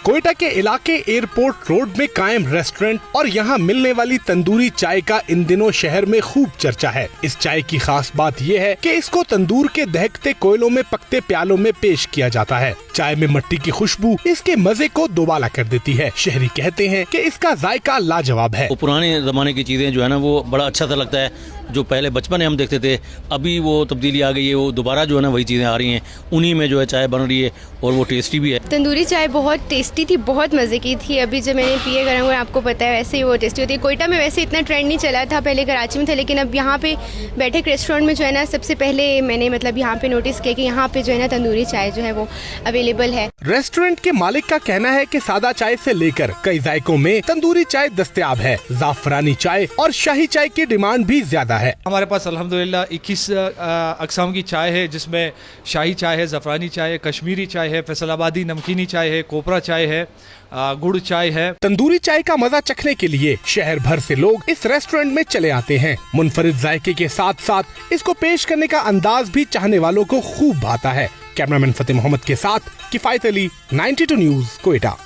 कोयटा के इलाके airport road में कायम रेस्टोरेंट और यहाँ मिलने वाली तंदूरी चाय का इन दिनों शहर में खूब चर्चा है। इस चाय की खास बात ये है कि इसको तंदूर के दहकते कोयलों में पकते प्यालों में पेश किया जाता है। चाय में मट्टी की खुशबू इसके मजे को दोबाला कर देती है। शहरी कहते हैं कि इसका जायका लाजवाब है। वो पुराने जमाने की चीजें जो है ना वो बड़ा अच्छा सा लगता है। जो पहले बचपन में हम देखते थे, अभी वो तब्दीली आ गई है, वो दोबारा जो है ना वही चीजें आ रही हैं। उन्हीं में जो है चाय बन रही है और वो टेस्टी भी है। तंदूरी चाय बहुत टेस्टी थी, बहुत मज़े की थी। अभी जब मैंने पिए गरम और आपको पता है वैसे ही वो टेस्टी होती है। कोयटा में वैसे इतना ट्रेंड नहीं चला था, पहले कराची में था, लेकिन अब यहाँ पे बैठक रेस्टोरेंट में जो है ना सबसे पहले मैंने यहाँ पे नोटिस किया कि यहाँ पे जो है ना तंदूरी चाय जो है वो अवेलेबल है। रेस्टोरेंट के मालिक का कहना है कि सादा चाय से लेकर कई जायकों में तंदूरी चाय दस्तयाब है। जाफरानी चाय और शाही चाय की डिमांड भी ज्यादा है। हमारे पास अल्हम्दुलिल्लाह 21 अक़साम की चाय है, जिसमें शाही चाय है, ज़फ़रानी चाय है, कश्मीरी चाय है, फैसलाबादी नमकीनी चाय है, कोपरा चाय है, गुड़ चाय है। तंदूरी चाय का मजा चखने के लिए शहर भर से लोग इस रेस्टोरेंट में चले आते हैं। मुनफरिद जायके के साथ साथ इसको पेश करने का अंदाज भी चाहने वालों को खूब भाता है। कैमरामैन फतेह मोहम्मद के साथ किफायत अली, 92 न्यूज़, कोयटा।